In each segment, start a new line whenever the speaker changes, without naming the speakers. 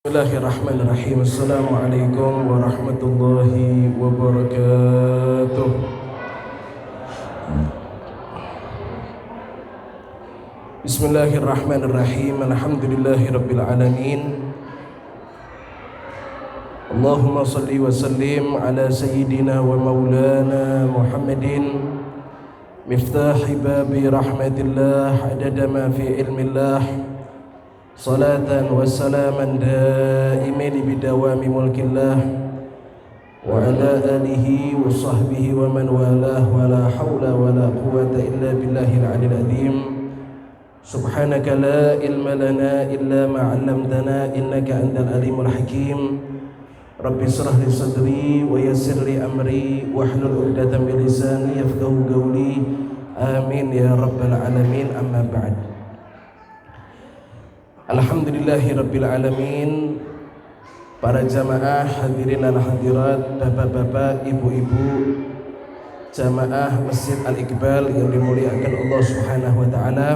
Bismillahirrahmanirrahim. Assalamualaikum warahmatullahi wabarakatuh. Bismillahirrahmanirrahim. Alhamdulillahi rabbil alamin. Allahumma salli wa sallim ala sayyidina wa maulana Muhammadin miftahi babi rahmatillah adada ma fi ilmillah. Salatan wa salaman daimin bidawami mulkillah wa ala alihi wa sahbihi wa man walah wa la hawla wa la quwwata illa billahil aliyil azim. Subhanaka la ilma lana illa ma 'allamtana innaka antal alimul hakim. Rabbi shrah li sadri wa yassir li amri wahlul 'uqdatam min lisani yafqahu qawli. Amin ya rabbal alamin. Amma ba'd. Alhamdulillahi rabbil alamin. Para jamaah hadirin dan hadirat, bapak-bapak, ibu-ibu, jamaah Masjid Al-Iqbal yang dimuliakan Allah Subhanahu wa taala.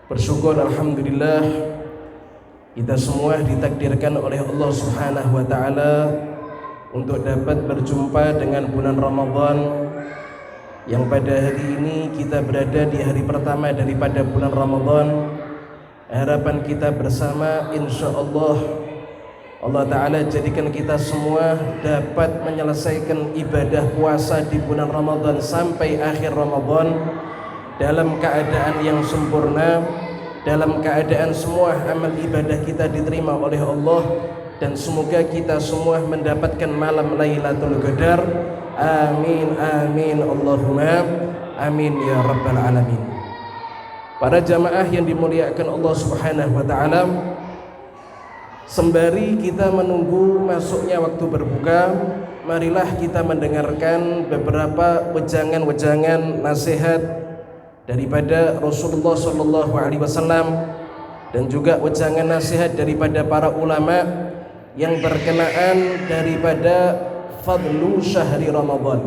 Bersyukur alhamdulillah kita semua ditakdirkan oleh Allah Subhanahu wa taala untuk dapat berjumpa dengan bulan Ramadan, yang pada hari ini kita berada di hari pertama daripada bulan Ramadan. Harapan kita bersama, insya Allah Ta'ala jadikan kita semua dapat menyelesaikan ibadah puasa di bulan Ramadan sampai akhir Ramadan dalam keadaan yang sempurna, dalam keadaan semua amal ibadah kita diterima oleh Allah, dan semoga kita semua mendapatkan malam Lailatul Qadar. Amin amin Allahumma amin ya rabbal alamin. Para jamaah yang dimuliakan Allah Subhanahu wa taala, sembari kita menunggu masuknya waktu berbuka, marilah kita mendengarkan beberapa wejangan-wejangan nasihat daripada Rasulullah sallallahu alaihi wasallam dan juga wejangan nasihat daripada para ulama yang berkenaan daripada fadlu syahri Ramadan,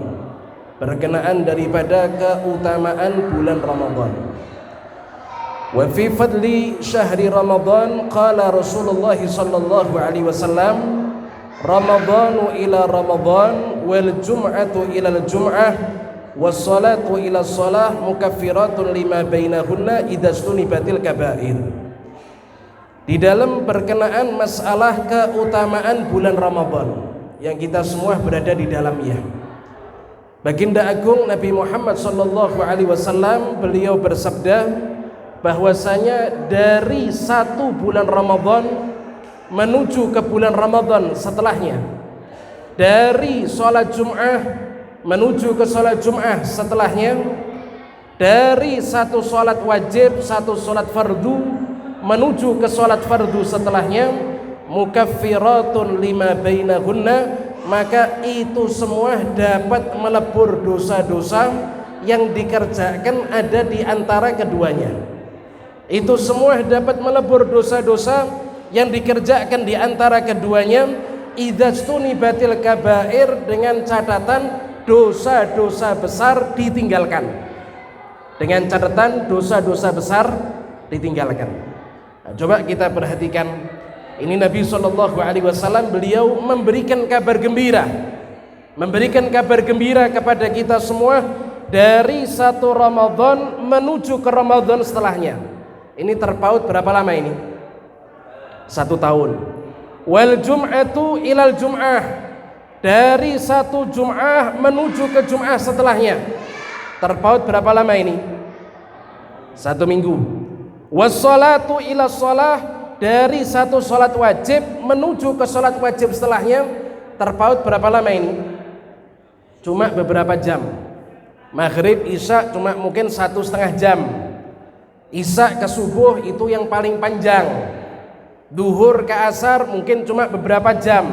berkenaan daripada keutamaan bulan Ramadan. Wa fi fadli syahri Ramadan qala Rasulullah sallallahu alaihi wasallam, Ramadhanu ila Ramadan wal jum'atu ila al jum'ah was salatu ila shalah mukaffiratun lima bainahunna idza stunibatil kaba'ir. Di dalam berkenaan masalah keutamaan bulan Ramadan yang kita semua berada di dalamnya, Baginda Agung Nabi Muhammad sallallahu alaihi wasallam beliau bersabda bahwasanya dari satu bulan Ramadan menuju ke bulan Ramadan setelahnya, dari sholat Jum'ah menuju ke sholat Jum'ah setelahnya, dari satu sholat wajib, satu sholat fardu menuju ke sholat fardu setelahnya, mukaffiratun lima bainahunna, maka itu semua dapat melebur dosa-dosa yang dikerjakan ada di antara keduanya. Itu semua dapat melebur dosa-dosa yang dikerjakan di antara keduanya, idzastunibatil kabair, dengan catatan dosa-dosa besar ditinggalkan, dengan catatan dosa-dosa besar ditinggalkan. Nah, coba kita perhatikan, ini Nabi sallallahu alaihi wasallam beliau memberikan kabar gembira, memberikan kabar gembira kepada kita semua dari satu Ramadan menuju ke Ramadan setelahnya. Ini terpaut berapa lama ini? 1 tahun. Wal jum'atu ilal jum'ah, dari satu Jum'ah menuju ke Jum'ah setelahnya, terpaut berapa lama ini? 1 minggu. Was salatu ila shalah, dari satu sholat wajib menuju ke sholat wajib setelahnya, terpaut berapa lama ini? Cuma beberapa jam. Maghrib Isya cuma mungkin 1,5 jam. Isya ke subuh itu yang paling panjang. Duhur ke asar mungkin cuma beberapa jam.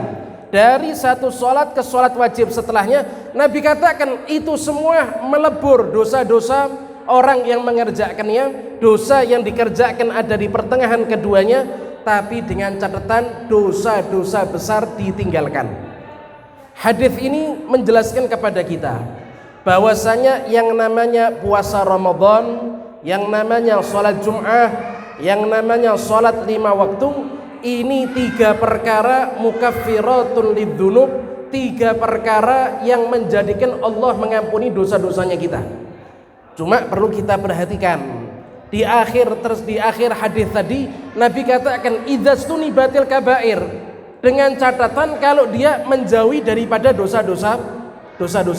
Dari satu sholat ke sholat wajib setelahnya, Nabi katakan itu semua melebur dosa-dosa orang yang mengerjakannya, dosa yang dikerjakan ada di pertengahan keduanya, tapi dengan catatan dosa-dosa besar ditinggalkan. Hadis ini menjelaskan kepada kita bahwasanya yang namanya puasa Ramadan, yang namanya sholat Jum'ah, yang namanya sholat 5 waktu ini 3 perkara mukaffiratun lidzunub, 3 perkara yang menjadikan Allah mengampuni dosa-dosanya kita. Cuma perlu kita perhatikan di akhir hadis tadi Nabi katakan idzastunibatil kabair, dengan catatan kalau dia menjauhi daripada dosa-dosa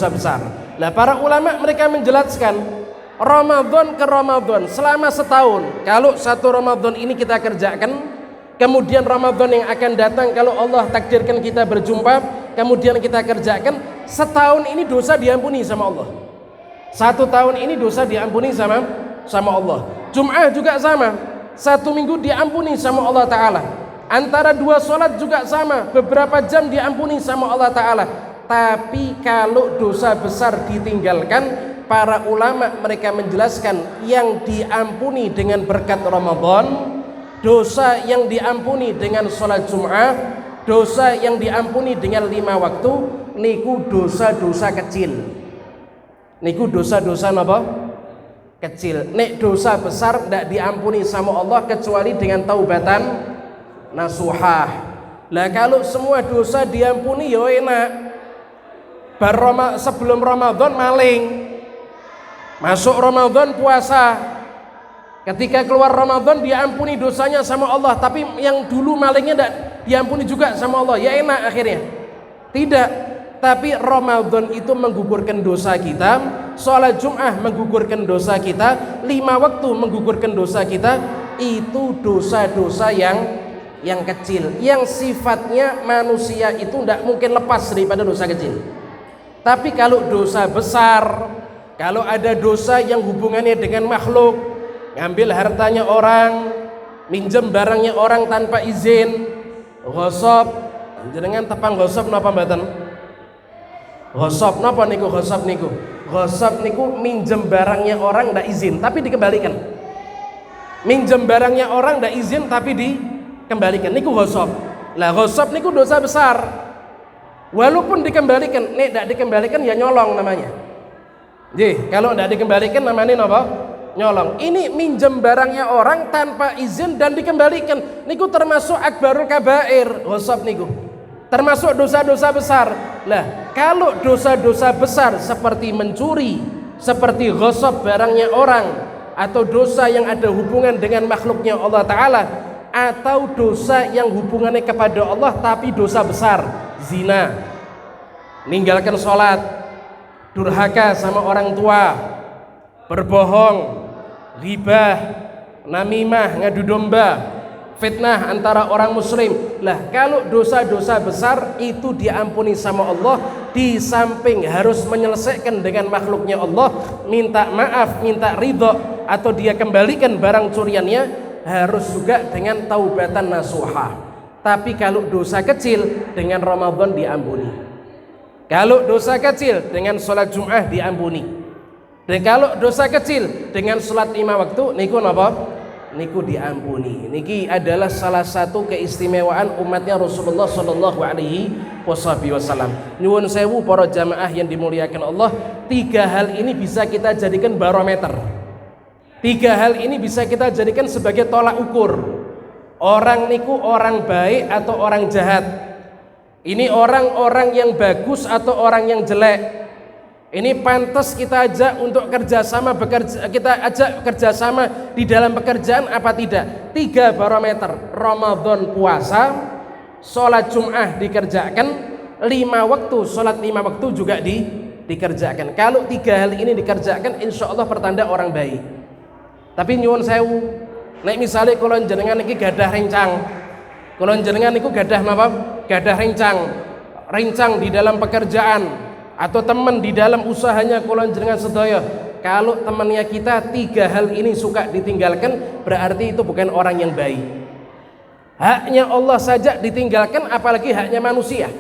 besar. Nah, para ulama mereka menjelaskan Ramadan ke Ramadan selama setahun. Kalau satu Ramadan ini kita kerjakan, kemudian Ramadan yang akan datang kalau Allah takdirkan kita berjumpa, kemudian kita kerjakan, setahun ini dosa diampuni sama Allah. 1 tahun ini dosa diampuni sama Allah. Jum'ah juga sama, 1 minggu diampuni sama Allah Ta'ala. Antara 2 sholat juga sama, beberapa jam diampuni sama Allah Ta'ala. Tapi kalau dosa besar ditinggalkan, para ulama mereka menjelaskan yang diampuni dengan berkat Ramadan, dosa yang diampuni dengan sholat Jum'ah, dosa yang diampuni dengan 5 waktu, niku dosa-dosa kecil. Niku dosa-dosa apa? Kecil. Nek dosa besar tidak diampuni sama Allah kecuali dengan taubatan nasuhah. Lah kalau semua dosa diampuni ya enak. Sebelum Ramadan maling, masuk Ramadan puasa, ketika keluar Ramadan diampuni dosanya sama Allah, tapi yang dulu malingnya tidak diampuni juga sama Allah, ya enak akhirnya. Tidak, tapi Ramadan itu menggugurkan dosa kita, sholat Jum'ah menggugurkan dosa kita, 5 waktu menggugurkan dosa kita. Itu dosa-dosa yang kecil, yang sifatnya manusia itu tidak mungkin lepas daripada dosa kecil. Tapi kalau dosa besar, kalau ada dosa yang hubungannya dengan makhluk, ngambil hartanya orang, minjem barangnya orang tanpa izin, ghosab, jenengan tepang ghosab napa mboten? Ghosab napa niku? Ghosab niku minjem barangnya orang ndak izin tapi dikembalikan. Minjem barangnya orang ndak izin tapi dikembalikan, niku ghosab. Lah ghosab niku dosa besar. Walaupun dikembalikan, nek tidak dikembalikan ya nyolong namanya. Kalau tidak dikembalikan namanya apa? Nyolong. Ini minjem barangnya orang tanpa izin dan dikembalikan. Niku termasuk akbarul kabair, ghosab niku. Termasuk dosa-dosa besar. Lah, kalau dosa-dosa besar seperti mencuri, seperti ghosab barangnya orang, atau dosa yang ada hubungan dengan makhluknya Allah Ta'ala, atau dosa yang hubungannya kepada Allah tapi dosa besar, zina, meninggalkan sholat, durhaka sama orang tua, berbohong, ghibah, namimah, ngadu domba, fitnah antara orang muslim. Lah kalau dosa-dosa besar itu diampuni sama Allah, di samping harus menyelesaikan dengan makhluknya Allah, minta maaf, minta ridho, atau dia kembalikan barang curiannya, harus juga dengan taubatan nasuhah. Tapi kalau dosa kecil dengan Ramadan diampuni. Kalau dosa kecil dengan sholat Jum'ah diampuni. Dan kalau dosa kecil dengan sholat 5 waktu niku napa? Niku diampuni. Niki adalah salah satu keistimewaan umatnya Rasulullah sallallahu alaihi wasallam. Nyuwun sewu para jamaah yang dimuliakan Allah, 3 hal ini bisa kita jadikan barometer. 3 hal ini bisa kita jadikan sebagai tolak ukur. Orang niku orang baik atau orang jahat. Ini orang-orang yang bagus atau orang yang jelek. Ini pantas kita ajak untuk kerjasama, kita ajak kerjasama di dalam pekerjaan apa tidak? 3 barometer. Ramadan puasa, sholat Jum'ah dikerjakan, 5 waktu, sholat 5 waktu juga dikerjakan. Kalau 3 hal ini dikerjakan, insya Allah pertanda orang baik. Tapi nyuwun sewu, nek misalnya kulon jenengan iki gadah rencang, kulon jenengan niku gadah napa? Gadah rencang di dalam pekerjaan, atau teman di dalam usahanya kulon jenengan sedaya. Kalau temannya kita 3 hal ini suka ditinggalkan, berarti itu bukan orang yang baik. Haknya Allah saja ditinggalkan, apalagi haknya manusia.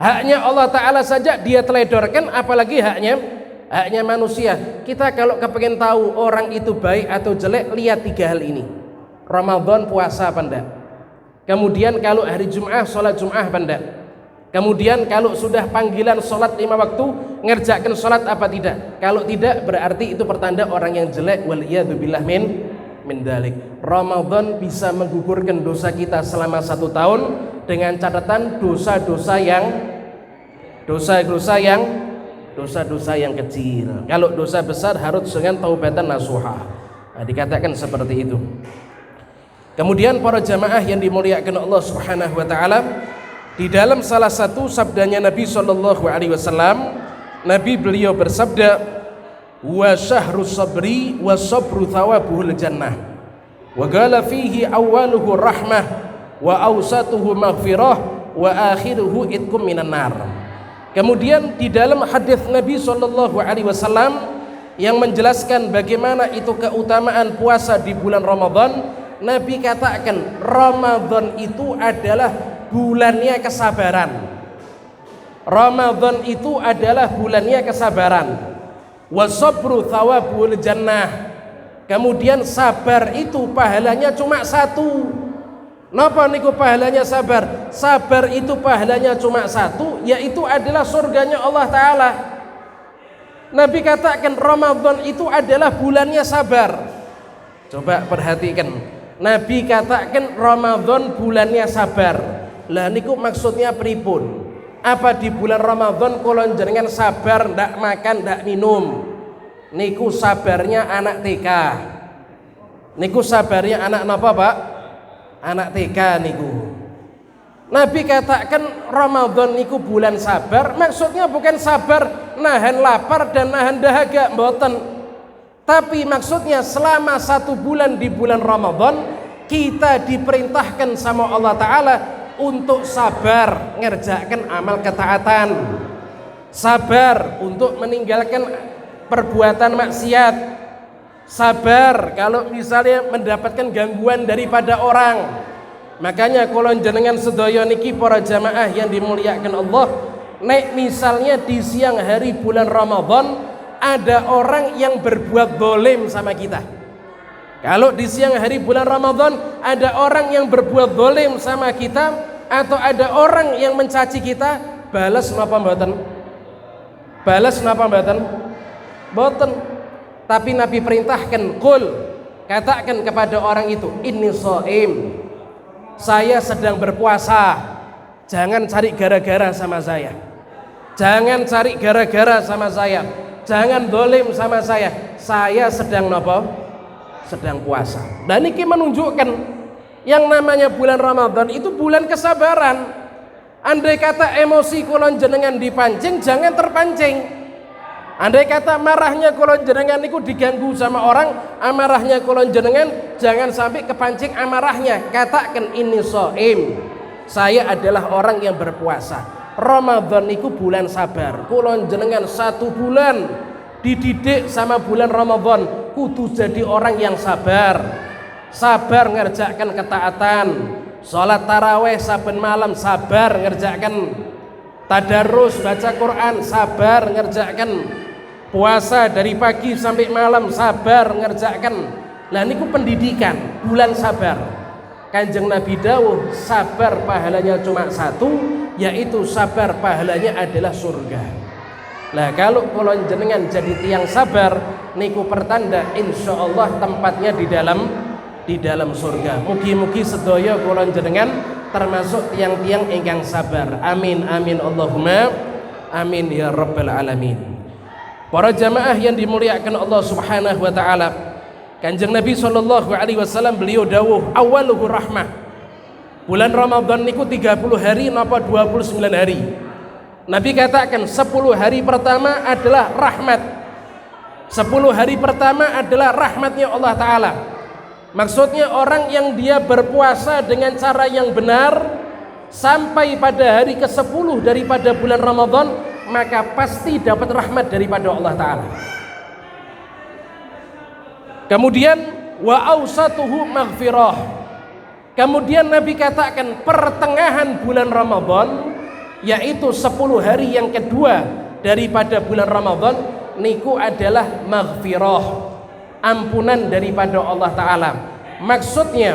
Haknya Allah Ta'ala saja dia teledorkan, apalagi haknya manusia. Kita kalau kepengen tahu orang itu baik atau jelek, lihat 3 hal ini. Ramadan puasa apa enggak? Kemudian kalau hari Jum'ah sholat Jum'ah apa enggak? Kemudian kalau sudah panggilan sholat 5 waktu, ngerjakan sholat apa tidak? Kalau tidak, berarti itu pertanda orang yang jelek. Waliyadzubillah min dalik. Ramadan bisa menggugurkan dosa kita selama 1 tahun dengan catatan dosa-dosa yang kecil. Kalau dosa besar harus dengan taubatan nasuha. Nah, dikatakan seperti itu. Kemudian para jamaah yang dimuliakan Allah Subhanahu wa taala, di dalam salah satu sabdanya Nabi sallallahu alaihi wasallam, Nabi beliau bersabda, "Wa syahrus sabri wa sabru thawabuhul jannah. Wa qala fihi awwaluhu rahmah wa awsatuhu maghfirah wa akhiruhu itqum minan nar." Kemudian di dalam hadis Nabi sallallahu alaihi wasallam yang menjelaskan bagaimana itu keutamaan puasa di bulan Ramadan, Nabi katakan Ramadan itu adalah bulannya kesabaran. Ramadan itu adalah bulannya kesabaran. Wasabru thawabul jannah. Kemudian sabar itu pahalanya cuma 1. Napa niku pahalanya sabar? Sabar itu pahalanya cuma 1, yaitu adalah surganya Allah Ta'ala. Nabi katakan Ramadan itu adalah bulannya sabar. Coba perhatikan, Nabi katakan Ramadan bulannya sabar. Lah niku maksudnya pripun? Apa di bulan Ramadan kalau jenengan sabar ndak makan ndak minum? Niku sabarnya anak TK. Niku sabarnya anak napa, Pak? Anak TK niku. Nabi katakan Ramadan niku bulan sabar, maksudnya bukan sabar nahan lapar dan nahan dahaga, mboten. Tapi maksudnya selama 1 bulan di bulan Ramadan kita diperintahkan sama Allah Ta'ala untuk sabar ngerjakan amal ketaatan, sabar untuk meninggalkan perbuatan maksiat, sabar kalau misalnya mendapatkan gangguan daripada orang. Makanya kalau jenengan sedaya niki para jamaah yang dimuliakan Allah, nek misalnya di siang hari bulan Ramadan ada orang yang berbuat zalim sama kita. Kalau di siang hari bulan Ramadan ada orang yang berbuat zalim sama kita, atau ada orang yang mencaci kita, balas napa mboten? Balas napa mboten? Mboten. Tapi Nabi perintahkan, qul, katakan kepada orang itu, inni shaim, saya sedang berpuasa. Jangan cari gara-gara sama saya. Jangan cari gara-gara sama saya. Jangan dolim sama saya. Saya sedang nopo? Sedang puasa. Dan ini menunjukkan yang namanya bulan Ramadan itu bulan kesabaran. Andai kata emosi kulon jenengan dipancing, jangan terpancing. Andai kata marahnya kulon jenengan itu diganggu sama orang, amarahnya kulon jenengan jangan sampai kepancing amarahnya. Katakan ini shaim, saya adalah orang yang berpuasa. Ramadan itu bulan sabar. Kulon jenengan 1 bulan dididik sama bulan Ramadan, kudu jadi orang yang sabar. Sabar ngerjakan ketaatan, sholat taraweh saben malam sabar ngerjakan, tadarus baca Quran sabar ngerjakan, puasa dari pagi sampai malam sabar ngerjakan. Lah niku pendidikan bulan sabar. Kanjeng Nabi dawuh sabar pahalanya cuma 1, yaitu sabar pahalanya adalah surga. Nah kalau kulon jenengan jadi tiang sabar niku pertanda insyaallah tempatnya di dalam surga. Mugi-mugi sedaya kulon jenengan termasuk tiang-tiang ingkang sabar. Amin amin Allahumma amin ya rabbal alamin. Para jamaah yang dimuliakan Allah Subhanahu wa taala, Kanjeng Nabi sallallahu alaihi wasallam beliau dawuh awwaluhu rahmah. Bulan Ramadan niku 30 hari napa 29 hari. Nabi katakan 10 hari pertama adalah rahmat. 10 hari pertama adalah rahmatnya Allah Ta'ala. Maksudnya orang yang dia berpuasa dengan cara yang benar sampai pada hari ke-10 daripada bulan Ramadan, maka pasti dapat rahmat daripada Allah Ta'ala. Kemudian wa awsatuhu maghfirah. Kemudian Nabi katakan pertengahan bulan Ramadan, yaitu 10 hari yang kedua daripada bulan Ramadan, niku adalah maghfirah, ampunan daripada Allah Ta'ala. Maksudnya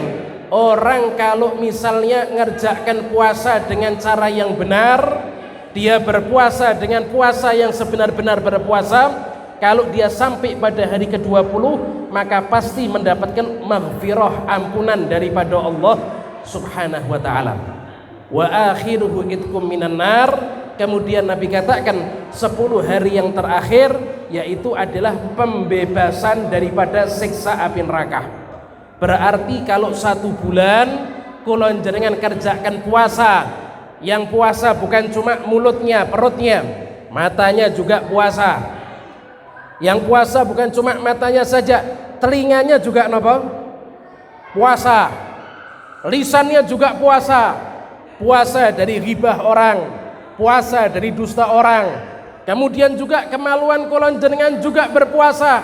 orang kalau misalnya ngerjakan puasa dengan cara yang benar, dia berpuasa dengan puasa yang sebenar-benar berpuasa, kalau dia sampai pada hari ke-20 maka pasti mendapatkan maghfirah, ampunan daripada Allah Subhanahu wa taala. Wa akhiruhu itqum minan nar. Kemudian Nabi katakan 10 hari yang terakhir yaitu adalah pembebasan daripada siksa api neraka. Berarti kalau 1 bulan kulon jenengan kerjakan puasa, yang puasa bukan cuma mulutnya, perutnya, matanya juga puasa. Yang puasa bukan cuma matanya saja, telinganya juga napa? Puasa. Lisannya juga puasa. Puasa dari ghibah orang, puasa dari dusta orang. Kemudian juga kemaluan kulon jenengan juga berpuasa.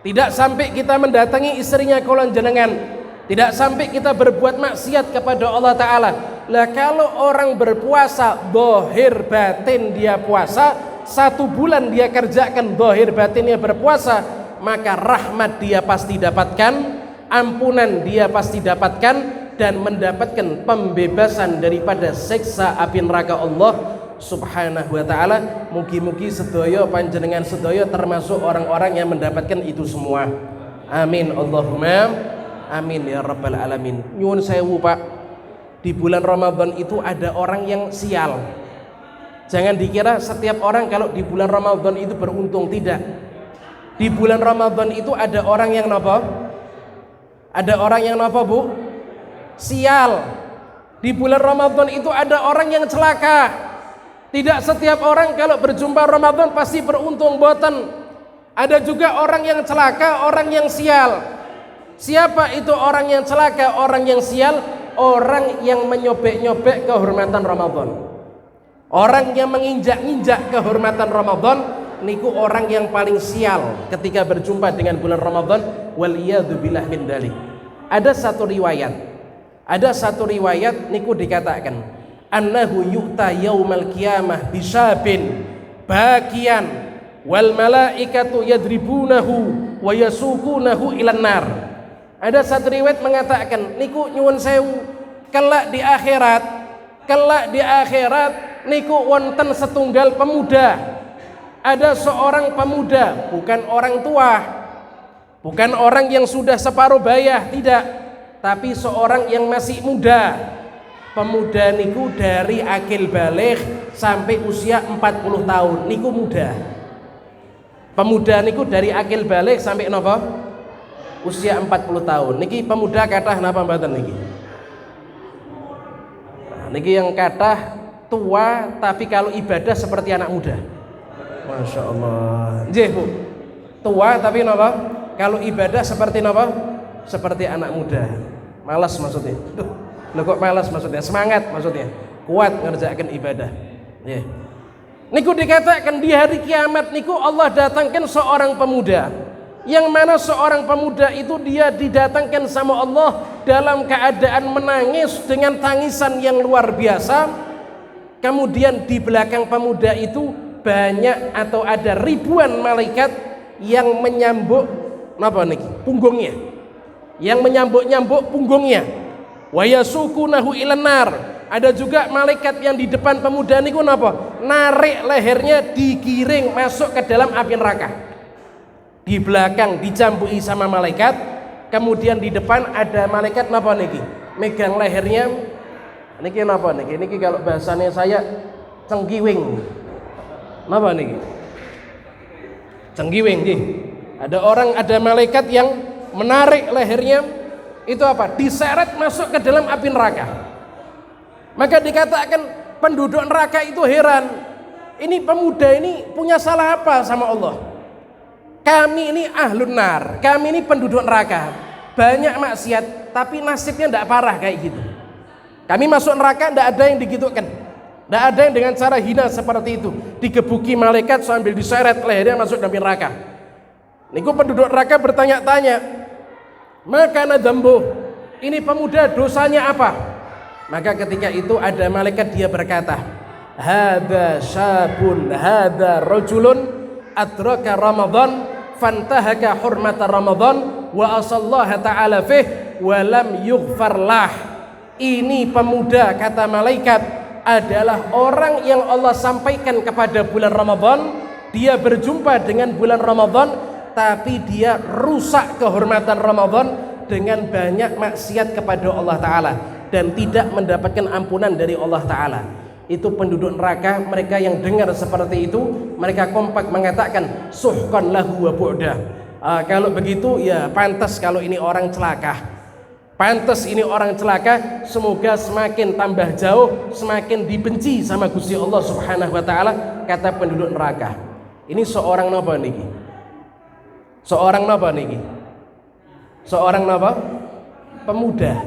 Tidak sampai kita mendatangi istrinya kulon jenengan, tidak sampai kita berbuat maksiat kepada Allah Ta'ala. Lah kalau orang berpuasa zahir batin dia puasa, 1 bulan dia kerjakan zahir batinnya berpuasa, maka rahmat dia pasti dapatkan, ampunan dia pasti dapatkan, dan mendapatkan pembebasan daripada siksa api neraka Allah Subhanahu wa taala. Mugi-mugi sedaya panjenengan sedaya termasuk orang-orang yang mendapatkan itu semua. Amin Allahumma amin ya rabbal alamin. Nyuwun sewu Pak, di bulan Ramadan itu ada orang yang sial. Jangan dikira setiap orang kalau di bulan Ramadan itu beruntung, tidak. Di bulan Ramadan itu ada orang yang napa? Ada orang yang napa, Bu? Sial. Di bulan Ramadan itu ada orang yang celaka. Tidak setiap orang kalau berjumpa Ramadan pasti beruntung, boten. Ada juga orang yang celaka, orang yang sial. Siapa itu orang yang celaka, orang yang sial? Orang yang menyobek-nyobek kehormatan Ramadan. Orang yang menginjak-injak kehormatan Ramadan, niku orang yang paling sial ketika berjumpa dengan bulan Ramadan. Waliyadzubillah min dalik. Ada satu riwayat niku dikatakan annahu yu'ta yaumal qiyamah bisabin bakian wal malaikatu yadribunahu wa yasukunahu ilan nar. Ada satu riwayat mengatakan niku nyuwun sewu kelak di akhirat niku wonten setunggal pemuda. Ada seorang pemuda, bukan orang tua, bukan orang yang sudah separuh bayah, tidak, tapi seorang yang masih muda. Pemuda niku dari akil baligh sampai usia 40 tahun niku muda. Pemuda niku dari akil baligh sampai napa? Usia 40 tahun. Niki pemuda kathah napa mboten niki? Nah, niki yang kathah tua tapi kalau ibadah seperti anak muda. Masya Allah. Nggih, Bu. Tua tapi napa? Kalau ibadah seperti napa? Seperti anak muda. Malas maksudnya. Loh kok malas maksudnya? Semangat maksudnya. Kuat ngerjakan ibadah. Yeah. Niku dikatakan di hari kiamat niku Allah datangkan seorang pemuda. Yang mana seorang pemuda itu dia didatangkan sama Allah dalam keadaan menangis dengan tangisan yang luar biasa. Kemudian di belakang pemuda itu banyak atau ada ribuan malaikat yang menyambuk napa niki? Punggungnya. Yang menyambuk-nyambuk punggungnya. Wa yasukunahu ilan nar. Ada juga malaikat yang di depan pemuda niku napa? Narik lehernya digiring masuk ke dalam api neraka. Di belakang dicampuki sama malaikat, kemudian di depan ada malaikat napa niki? Megang lehernya. Niki napa niki? Niki kalau bahasanya saya cenggiwing. Napa niki? Cenggiwing nggih. Ada malaikat yang menarik lehernya, itu apa? Diseret masuk ke dalam api neraka. Maka dikatakan penduduk neraka itu heran. Ini pemuda ini punya salah apa sama Allah? Kami ini ahlun nar, kami ini penduduk neraka, banyak maksiat, tapi nasibnya tidak parah kayak gitu. Kami masuk neraka tidak ada yang digitukan, tidak ada yang dengan cara hina seperti itu, digebuki malaikat sambil diseret lehernya masuk dalam neraka. Niku penduduk neraka bertanya-tanya, maka nadambu, ini pemuda dosanya apa? Maka ketika itu ada malaikat dia berkata, hadza syabun, hadza rajulun adraka Ramadan fantahaka hurmata Ramadan wa asallaha ta'ala fih wa lam yughfar lah. Ini pemuda, kata malaikat, adalah orang yang Allah sampaikan kepada bulan Ramadan, dia berjumpa dengan bulan Ramadan, tapi dia rusak kehormatan Ramadan dengan banyak maksiat kepada Allah Ta'ala dan tidak mendapatkan ampunan dari Allah Ta'ala. Itu penduduk neraka. Mereka yang dengar seperti itu, mereka kompak mengatakan suhqan lahu wa bu'dah. Kalau begitu ya pantas kalau ini orang celaka. Pantas ini orang celaka, semoga semakin tambah jauh, semakin dibenci sama Gusti Allah Subhanahu wa taala, kata penduduk neraka. Ini seorang napa niki? Seorang napa niki? Seorang napa? Pemuda.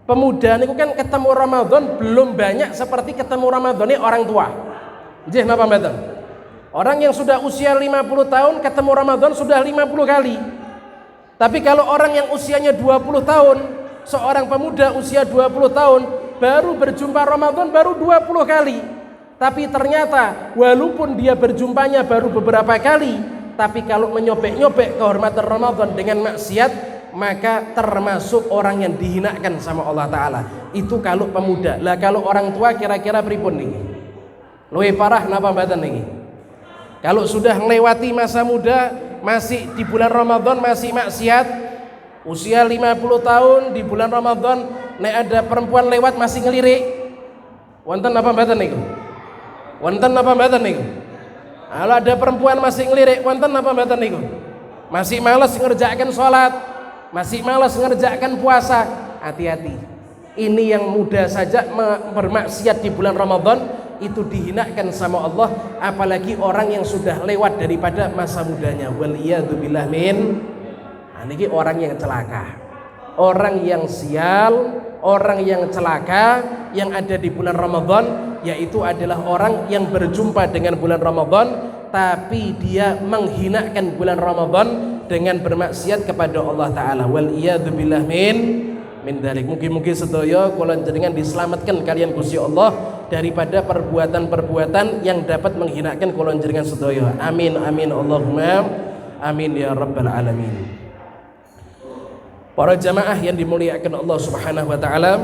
Pemuda niku kan ketemu Ramadan belum banyak seperti ketemu Ramadan ini orang tua. Nggih napa mboten? Orang yang sudah usia 50 tahun ketemu Ramadan sudah 50 kali. Tapi kalau orang yang usianya 20 tahun, seorang pemuda usia 20 tahun baru berjumpa Ramadan baru 20 kali. Tapi ternyata walaupun dia berjumpanya baru beberapa kali, tapi kalau menyobek-nyobek kehormatan Ramadan dengan maksiat, maka termasuk orang yang dihinakan sama Allah Ta'ala. Itu kalau pemuda. Lah kalau orang tua kira-kira pripun nih? Luwih parah napa mboten niki? Kalau sudah melewati masa muda, masih di bulan Ramadan masih maksiat, usia 50 tahun di bulan Ramadan nek ada perempuan lewat masih ngelirik, wonten apa mboten niku? Wonten apa mboten niku? Kalau ada perempuan masih ngelirik, wonten apa mboten niku? Masih malas ngerjakan sholat, masih malas ngerjakan puasa. Hati-hati, ini yang muda saja bermaksiat di bulan Ramadan itu dihinakan sama Allah, apalagi orang yang sudah lewat daripada masa mudanya. Waliyadzubillah min. Niki orang yang celaka, orang yang sial, orang yang celaka yang ada di bulan Ramadan, yaitu adalah orang yang berjumpa dengan bulan Ramadan tapi dia menghinakan bulan Ramadan dengan bermaksiat kepada Allah Ta'ala. Waliyadzubillah min dalik. Mungkin-mungkin sedaya kula jenengan diselamatkan kalian Gusti Allah daripada perbuatan-perbuatan yang dapat menghinakan kula jenengan sedaya. Amin amin Allahumma amin ya rabbal alamin. Para jamaah yang dimuliakan Allah Subhanahu wa taala,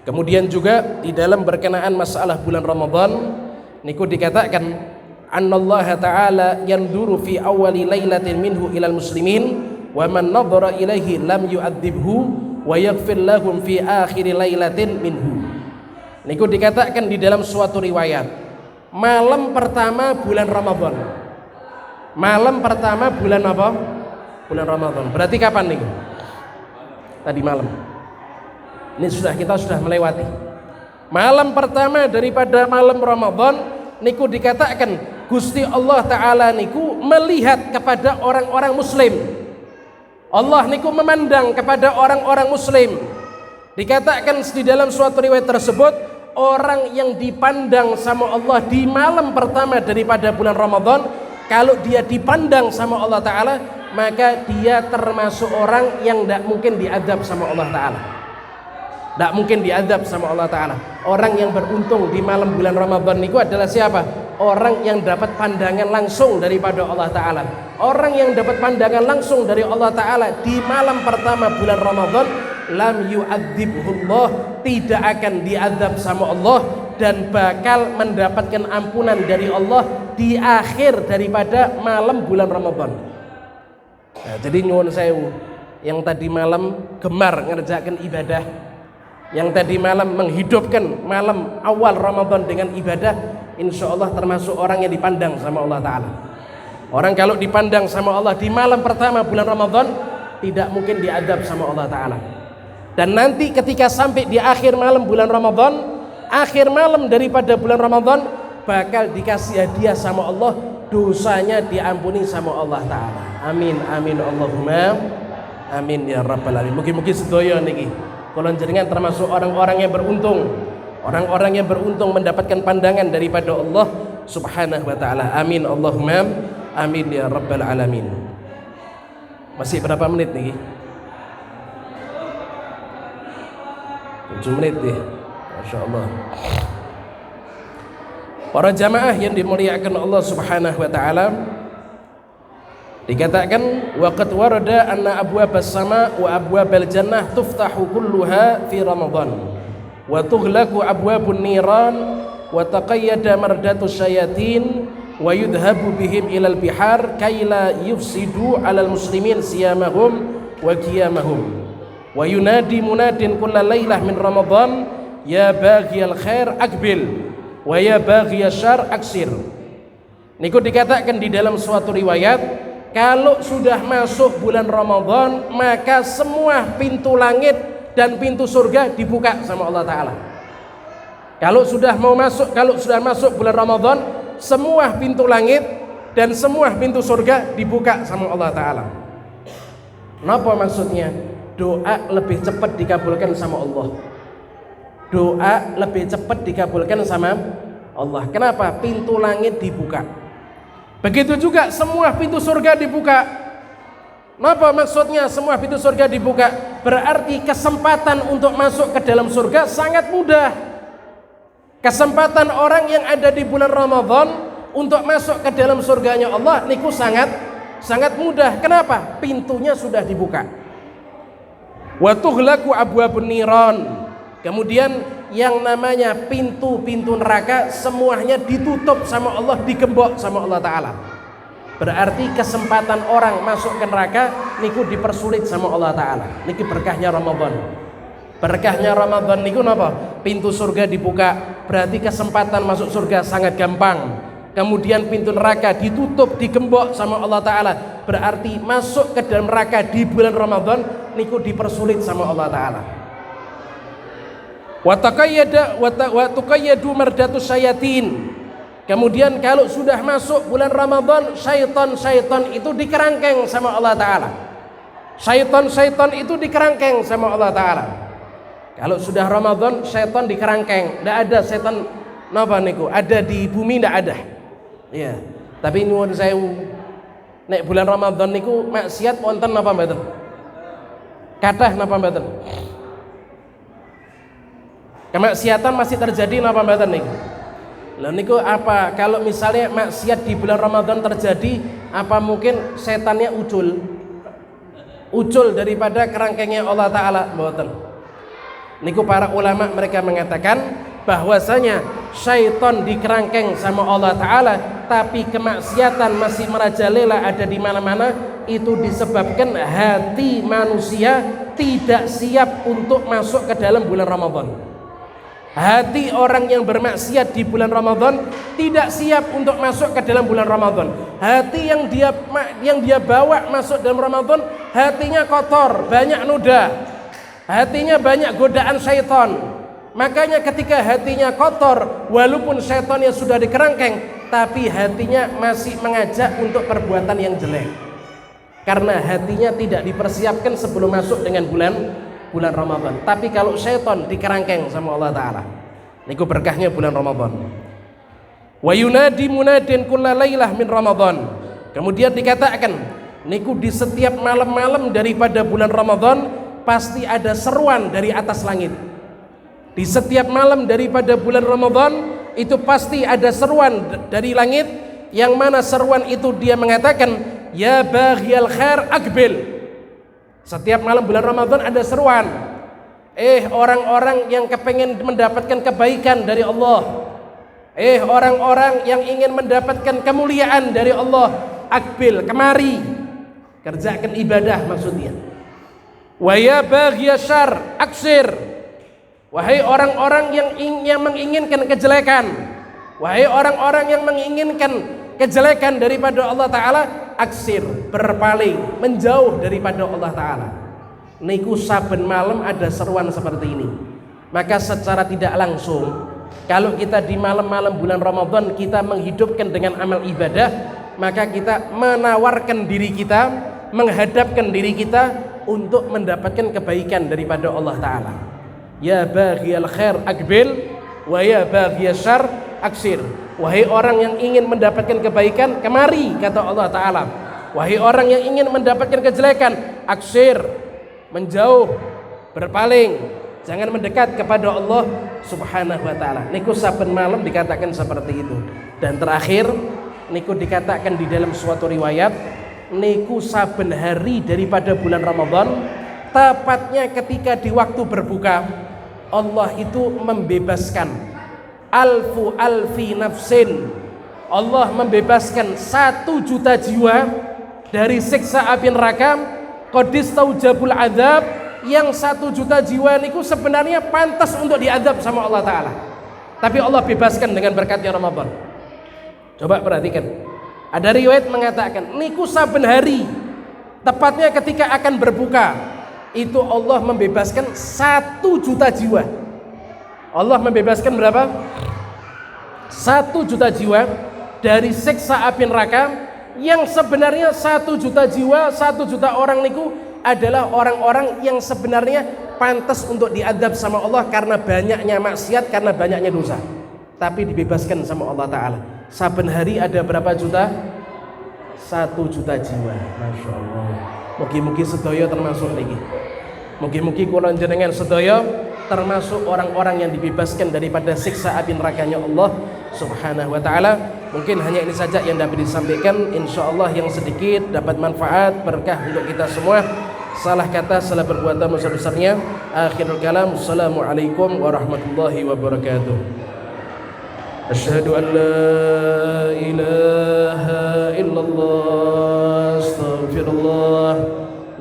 kemudian juga di dalam berkenaan masalah bulan Ramadan niku dikatakan annallaha ta'ala yanduru fi awwali lailatin minhu ilal muslimin wa man nadhara ilaihi lam yu'adzibhu wa yaghfir lahum fi akhir lailatin minhu. Niku dikatakan di dalam suatu riwayat, malam pertama bulan Ramadan. Malam pertama bulan apa? Bulan Ramadan. Berarti kapan niku? Tadi malam. Ini kita sudah melewati. Malam pertama daripada malam Ramadan niku dikatakan Gusti Allah Ta'ala niku melihat kepada orang-orang muslim. Allah niku memandang kepada orang-orang muslim. Dikatakan di dalam suatu riwayat tersebut, orang yang dipandang sama Allah di malam pertama daripada bulan Ramadan, kalau dia dipandang sama Allah Ta'ala, maka dia termasuk orang yang tidak mungkin diazab sama Allah Ta'ala. Tidak mungkin diazab sama Allah Ta'ala. Orang yang beruntung di malam bulan Ramadan itu adalah siapa? Orang yang dapat pandangan langsung daripada Allah Ta'ala. Orang yang dapat pandangan langsung dari Allah Ta'ala di malam pertama bulan Ramadan, lam yu'adzibhullah, tidak akan diazab sama Allah dan bakal mendapatkan ampunan dari Allah di akhir daripada malam bulan Ramadan. Nah, jadi nyuwun sewu, yang tadi malam gemar ngerjakan ibadah, yang tadi malam menghidupkan malam awal Ramadan dengan ibadah, insya Allah termasuk orang yang dipandang sama Allah Ta'ala. Orang kalau dipandang sama Allah di malam pertama bulan Ramadan, tidak mungkin diadab sama Allah Ta'ala. Dan nanti ketika sampai di akhir malam bulan Ramadan, akhir malam daripada bulan Ramadan, bakal dikasih hadiah sama Allah, dosanya diampuni sama Allah Ta'ala. Amin amin Allahumma amin ya rabbal alamin. Mungkin sedaya niki kula jenengan termasuk orang-orang yang beruntung, orang-orang yang beruntung mendapatkan pandangan daripada Allah Subhanahu wa taala. Amin Allahumma amin ya rabbal alamin. Masih berapa menit nih? 7 menit deh. Masya Allah. Para jamaah yang dimuliakan Allah Subhanahu wa taala, dikatakan waqad warada anna abwabas sama wa abwabal jannah tuftahu kulluha fi Ramadan wa tughlaqu abwabun niran wa taqayyada mardatus syayatin wa yudhabu bihim ilal bihar kaila yufsidu alal muslimin siyamahum wa qiyamahum wa yunadi munadin kulla lailah min Ramadan ya baghiyal khair aqbil wa ya baghiyasy syarr aksir. Niku dikatakan di dalam suatu riwayat, kalau sudah masuk bulan Ramadan maka semua pintu langit dan pintu surga dibuka sama Allah Ta'ala. Kalau sudah masuk bulan Ramadan, semua pintu langit dan semua pintu surga dibuka sama Allah Ta'ala. Kenapa maksudnya? Doa lebih cepat dikabulkan sama Allah. Doa lebih cepat dikabulkan sama Allah. Kenapa? Pintu langit dibuka. Begitu juga semua pintu surga dibuka. Apa maksudnya semua pintu surga dibuka? Berarti kesempatan untuk masuk ke dalam surga sangat mudah. Kesempatan orang yang ada di bulan Ramadan untuk masuk ke dalam surganya Allah niku sangat mudah. Kenapa? Pintunya sudah dibuka. Wa tughlaqu abwabun niran. Kemudian yang namanya pintu-pintu neraka semuanya ditutup sama Allah, digembok sama Allah Ta'ala. Berarti kesempatan orang masuk ke neraka niku dipersulit sama Allah Ta'ala. Niki berkahnya Ramadan. Berkahnya Ramadan niku napa? Pintu surga dibuka, berarti kesempatan masuk surga sangat gampang. Kemudian pintu neraka ditutup, digembok sama Allah Ta'ala, berarti masuk ke dalam neraka di bulan Ramadan niku dipersulit sama Allah Ta'ala. Wa tuqayyadu mardatus syayatin. Kemudian kalau sudah masuk bulan Ramadan, syaitan itu dikerangkeng sama Allah Ta'ala. Syaitan itu dikerangkeng sama Allah Ta'ala. Kalau sudah Ramadan, syaitan dikerangkeng. Tidak ada syaitan napa niku, ada di bumi tidak ada. Iya. Tapi nuwun sewu, nek bulan Ramadan niku maksiat wonten napa mboten? Kathah napa mboten? Kemaksiatan masih terjadi napa mboten niku? Lah niku apa? Kalau misalnya maksiat di bulan Ramadan terjadi, apa mungkin setannya ucul daripada kerangkengnya Allah Ta'ala? Mboten. Niku para ulama mereka mengatakan bahwasanya syaitan dikerangkeng sama Allah Ta'ala, tapi kemaksiatan masih merajalela ada di mana-mana. Itu disebabkan hati manusia tidak siap untuk masuk ke dalam bulan Ramadan. Hati orang yang bermaksiat di bulan Ramadan tidak siap untuk masuk ke dalam bulan Ramadan. Hati yang dia bawa masuk dalam Ramadan, hatinya kotor, banyak noda, hatinya banyak godaan syaitan. Makanya ketika hatinya kotor, walaupun syaitannya sudah dikerangkeng, tapi hatinya masih mengajak untuk perbuatan yang jelek, karena hatinya tidak dipersiapkan sebelum masuk dengan bulan Ramadan. Tapi kalau syaitan dikerangkeng sama Allah Ta'ala, niku berkahnya bulan Ramadan. Wa yunadi munadin kulla lailah min Ramadan. Kemudian dikatakan niku di setiap malam-malam daripada bulan Ramadan pasti ada seruan dari atas langit. Di setiap malam daripada bulan Ramadan itu pasti ada seruan dari langit, yang mana seruan itu dia mengatakan ya baghiyal khair aqbil. Setiap malam bulan Ramadan ada seruan, orang-orang yang kepengen mendapatkan kebaikan dari Allah, orang-orang yang ingin mendapatkan kemuliaan dari Allah, aqbil, kemari, kerjakan ibadah maksudnya. Wa ya baghiyasy syarr aksir. Wahai orang-orang yang menginginkan kejelekan, wahai orang-orang yang menginginkan kejelekan daripada Allah Ta'ala, aksir, berpaling, menjauh daripada Allah Ta'ala. Niku saben malam ada seruan seperti ini. Maka secara tidak langsung, kalau kita di malam-malam bulan Ramadan kita menghidupkan dengan amal ibadah, maka kita menawarkan diri kita, menghadapkan diri kita untuk mendapatkan kebaikan daripada Allah Ta'ala. Ya baghiyal khair aqbil wa ya baghiyasy syarr aksir. Wahai orang yang ingin mendapatkan kebaikan, kemari, kata Allah Ta'ala. Wahai orang yang ingin mendapatkan kejelekan, aksir, menjauh, berpaling, jangan mendekat kepada Allah Subhanahu wa Ta'ala. Niku saben malam dikatakan seperti itu. Dan terakhir niku dikatakan di dalam suatu riwayat, niku saben hari daripada bulan Ramadan, tepatnya ketika di waktu berbuka, Allah itu membebaskan alfi nafsin. Allah membebaskan 1 juta jiwa dari siksa api neraka. Qadis taujabul adzab, yang 1 juta jiwa niku sebenarnya pantas untuk diadab sama Allah Ta'ala, tapi Allah bebaskan dengan berkatnya Ramadan. Coba perhatikan, ada riwayat mengatakan niku saben hari, tepatnya ketika akan berbuka, itu Allah membebaskan 1 juta jiwa. Allah membebaskan berapa? 1 juta jiwa dari siksa api neraka, yang sebenarnya 1 juta jiwa, 1 juta orang niku adalah orang-orang yang sebenarnya pantas untuk diadab sama Allah karena banyaknya maksiat, karena banyaknya dosa, tapi dibebaskan sama Allah Ta'ala. Saben hari ada berapa juta? 1 juta jiwa. Masya Allah. Mugi-mugi sedaya termasuk lagi. Mugi-mugi kula jenengan sedaya termasuk orang-orang yang dibebaskan daripada siksa api nerakanya Allah Subhanahu wa Ta'ala. Mungkin hanya ini saja yang dapat disampaikan. Insyaallah yang sedikit dapat manfaat berkah untuk kita semua. Salah kata, salah perbuatan besar-besarnya. Akhirul kalam, assalamualaikum warahmatullahi wabarakatuh. Asyhadu an la ilaha illallah, astaghfirullah,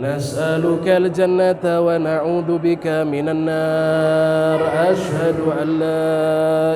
nas'aluka al-jannata wa na'udzu bika minan nar. Asyhadu an la